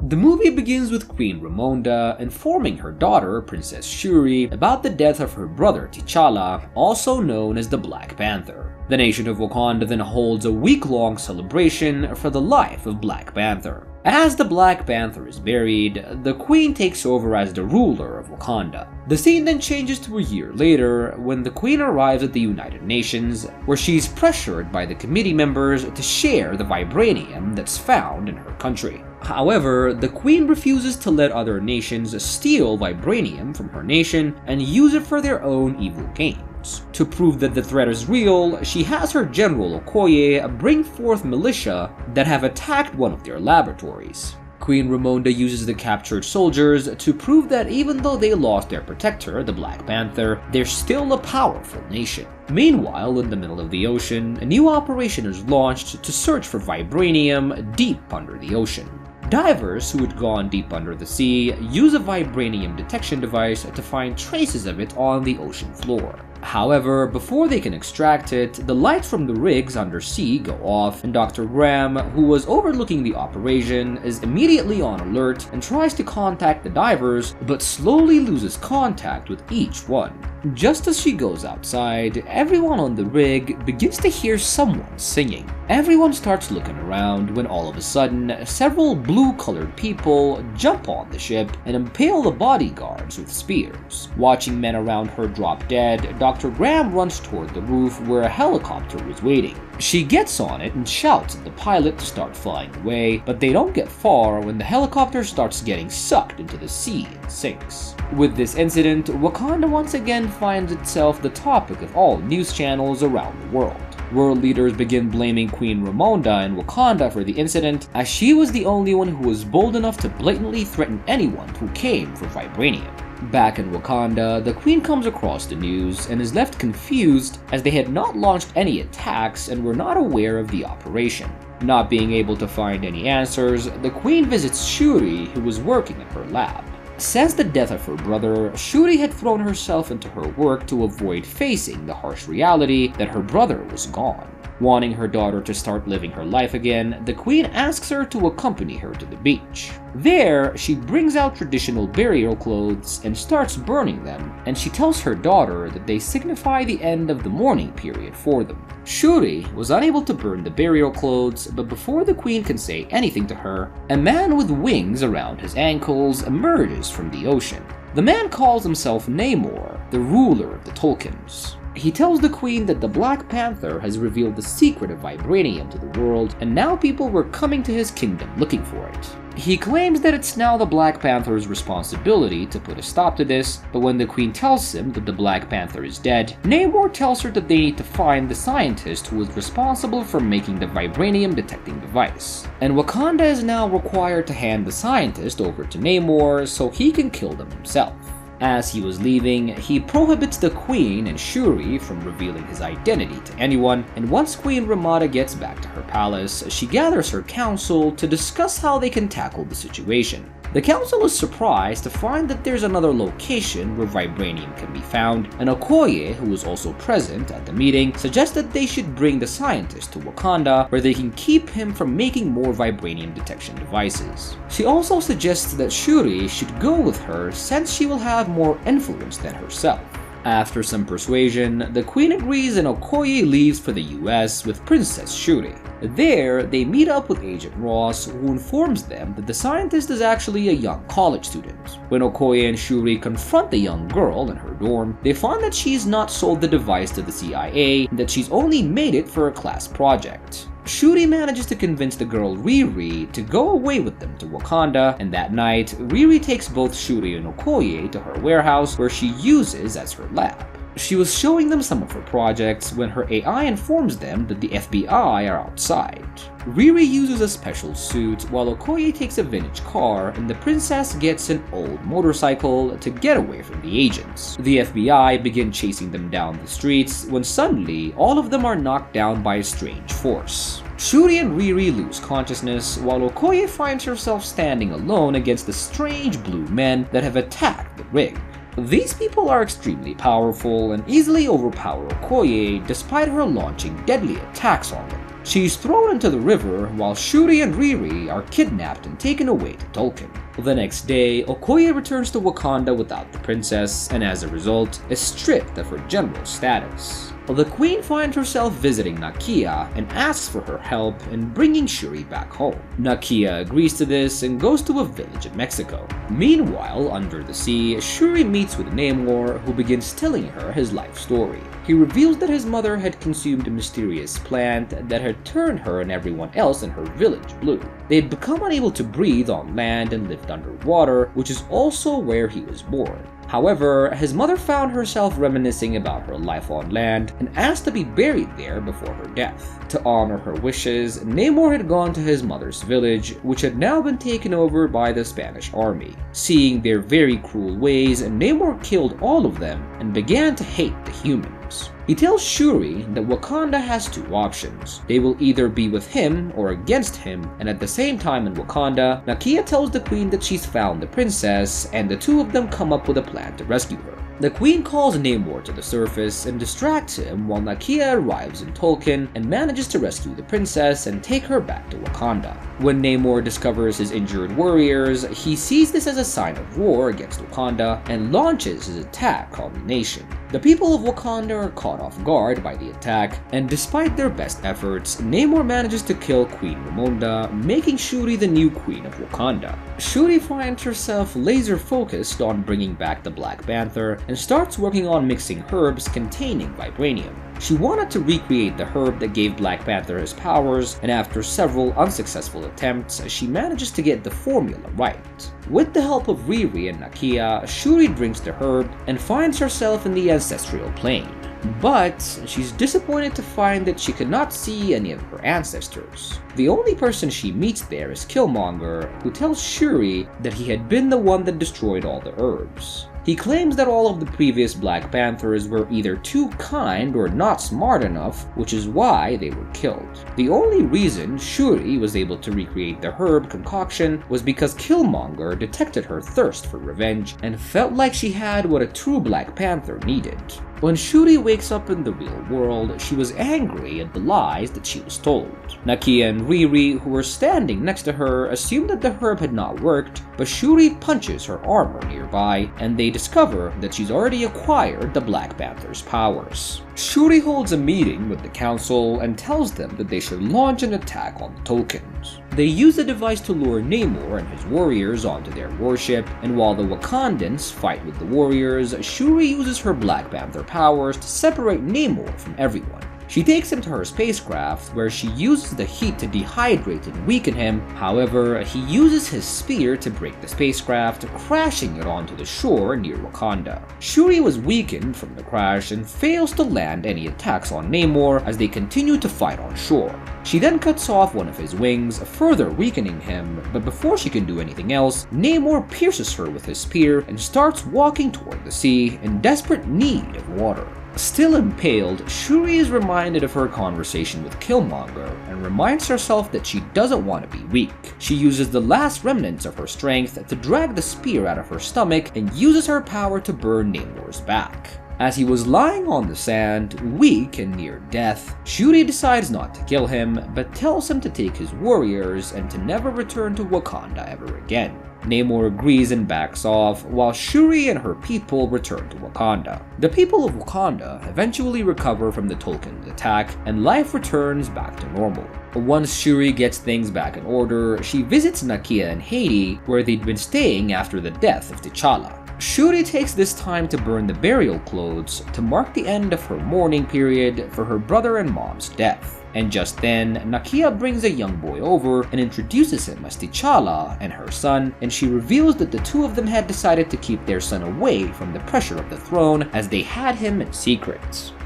The movie begins with Queen Ramonda informing her daughter, Princess Shuri, about the death of her brother T'Challa, also known as the Black Panther. The nation of Wakanda then holds a week-long celebration for the life of Black Panther. As the Black Panther is buried, the Queen takes over as the ruler of Wakanda. The scene then changes to a year later when the Queen arrives at the United Nations, where she's pressured by the committee members to share the vibranium that's found in her country. However, the Queen refuses to let other nations steal vibranium from her nation and use it for their own evil gains. To prove that the threat is real, she has her General Okoye bring forth militia that have attacked one of their laboratories. Queen Ramonda uses the captured soldiers to prove that even though they lost their protector, the Black Panther, they're still a powerful nation. Meanwhile, in the middle of the ocean, a new operation is launched to search for vibranium deep under the ocean. Divers who had gone deep under the sea use a vibranium detection device to find traces of it on the ocean floor. However, before they can extract it, the lights from the rigs undersea go off, and Dr. Graham, who was overlooking the operation, is immediately on alert and tries to contact the divers, but slowly loses contact with each one. Just as she goes outside, everyone on the rig begins to hear someone singing. Everyone starts looking around when all of a sudden, several blue-colored people jump on the ship and impale the bodyguards with spears. Watching men around her drop dead, Dr. Graham runs toward the roof where a helicopter was waiting. She gets on it and shouts at the pilot to start flying away, but they don't get far when the helicopter starts getting sucked into the sea and sinks. With this incident, Wakanda once again finds itself the topic of all news channels around the world. World leaders begin blaming Queen Ramonda and Wakanda for the incident, as she was the only one who was bold enough to blatantly threaten anyone who came for vibranium. Back in Wakanda, the Queen comes across the news and is left confused as they had not launched any attacks and were not aware of the operation. Not being able to find any answers, the Queen visits Shuri, who was working in her lab. Since the death of her brother, Shuri had thrown herself into her work to avoid facing the harsh reality that her brother was gone. Wanting her daughter to start living her life again, the Queen asks her to accompany her to the beach. There, she brings out traditional burial clothes and starts burning them, and she tells her daughter that they signify the end of the mourning period for them. Shuri was unable to burn the burial clothes, but before the Queen can say anything to her, a man with wings around his ankles emerges from the ocean. The man calls himself Namor, the ruler of the Tolkiens. He tells the Queen that the Black Panther has revealed the secret of vibranium to the world, and now people were coming to his kingdom looking for it. He claims that it's now the Black Panther's responsibility to put a stop to this, but when the Queen tells him that the Black Panther is dead, Namor tells her that they need to find the scientist who was responsible for making the vibranium detecting device. And Wakanda is now required to hand the scientist over to Namor so he can kill them himself. As he was leaving, he prohibits the Queen and Shuri from revealing his identity to anyone, and once Queen Ramonda gets back to her palace, she gathers her council to discuss how they can tackle the situation. The council is surprised to find that there's another location where vibranium can be found, and Okoye, who was also present at the meeting, suggests that they should bring the scientist to Wakanda where they can keep him from making more vibranium detection devices. She also suggests that Shuri should go with her since she will have more influence than herself. After some persuasion, the Queen agrees and Okoye leaves for the US with Princess Shuri. There, they meet up with Agent Ross, who informs them that the scientist is actually a young college student. When Okoye and Shuri confront the young girl in her dorm, they find that she's not sold the device to the CIA and that she's only made it for a class project. Shuri manages to convince the girl Riri to go away with them to Wakanda, and that night, Riri takes both Shuri and Okoye to her warehouse where she uses as her lab. She was showing them some of her projects when her AI informs them that the FBI are outside. Riri uses a special suit while Okoye takes a vintage car and the princess gets an old motorcycle to get away from the agents. The FBI begin chasing them down the streets when suddenly all of them are knocked down by a strange force. Shuri and Riri lose consciousness while Okoye finds herself standing alone against the strange blue men that have attacked the rig. These people are extremely powerful and easily overpower Okoye despite her launching deadly attacks on them. She's thrown into the river while Shuri and Riri are kidnapped and taken away to Tolkien. The next day, Okoye returns to Wakanda without the princess, and as a result, is stripped of her general status. The queen finds herself visiting Nakia and asks for her help in bringing Shuri back home. Nakia agrees to this and goes to a village in Mexico. Meanwhile, under the sea, Shuri meets with Namor, who begins telling her his life story. He reveals that his mother had consumed a mysterious plant that had turned her and everyone else in her village blue. They had become unable to breathe on land and lived underwater, which is also where he was born. However, his mother found herself reminiscing about her life on land and asked to be buried there before her death. To honor her wishes, Namor had gone to his mother's village, which had now been taken over by the Spanish army. Seeing their very cruel ways, Namor killed all of them and began to hate the humans. He tells Shuri that Wakanda has two options. They will either be with him or against him, and at the same time in Wakanda, Nakia tells the queen that she's found the princess, and the two of them come up with a plan to rescue her. The queen calls Namor to the surface and distracts him while Nakia arrives in Tolkien and manages to rescue the princess and take her back to Wakanda. When Namor discovers his injured warriors, he sees this as a sign of war against Wakanda and launches his attack on the nation. The people of Wakanda are caught off guard by the attack, and despite their best efforts, Namor manages to kill Queen Ramonda, making Shuri the new queen of Wakanda. Shuri finds herself laser focused on bringing back the Black Panther and starts working on mixing herbs containing vibranium. She wanted to recreate the herb that gave Black Panther his powers, and after several unsuccessful attempts, she manages to get the formula right. With the help of Riri and Nakia, Shuri drinks the herb and finds herself in the ancestral plane. But she's disappointed to find that she cannot see any of her ancestors. The only person she meets there is Killmonger, who tells Shuri that he had been the one that destroyed all the herbs. He claims that all of the previous Black Panthers were either too kind or not smart enough, which is why they were killed. The only reason Shuri was able to recreate the herb concoction was because Killmonger detected her thirst for revenge and felt like she had what a true Black Panther needed. When Shuri wakes up in the real world, she was angry at the lies that she was told. Nakia and Riri, who were standing next to her, assume that the herb had not worked, but Shuri punches her armor nearby, and they discover that she's already acquired the Black Panther's powers. Shuri holds a meeting with the council and tells them that they should launch an attack on the Tolkiens. They use the device to lure Namor and his warriors onto their warship, and while the Wakandans fight with the warriors, Shuri uses her Black Panther powers to separate Namor from everyone. She takes him to her spacecraft, where she uses the heat to dehydrate and weaken him. However, he uses his spear to break the spacecraft, crashing it onto the shore near Wakanda. Shuri was weakened from the crash and fails to land any attacks on Namor as they continue to fight on shore. She then cuts off one of his wings, further weakening him, but before she can do anything else, Namor pierces her with his spear and starts walking toward the sea in desperate need of water. Still impaled, Shuri is reminded of her conversation with Killmonger and reminds herself that she doesn't want to be weak. She uses the last remnants of her strength to drag the spear out of her stomach and uses her power to burn Namor's back. As he was lying on the sand, weak and near death, Shuri decides not to kill him, but tells him to take his warriors and to never return to Wakanda ever again. Namor agrees and backs off, while Shuri and her people return to Wakanda. The people of Wakanda eventually recover from the Tolkien's attack, and life returns back to normal. Once Shuri gets things back in order, she visits Nakia and Haiti, where they'd been staying after the death of T'Challa. Shuri takes this time to burn the burial clothes to mark the end of her mourning period for her brother and mom's death. And just then, Nakia brings a young boy over and introduces him as T'Challa and her son, and she reveals that the two of them had decided to keep their son away from the pressure of the throne as they had him in secret.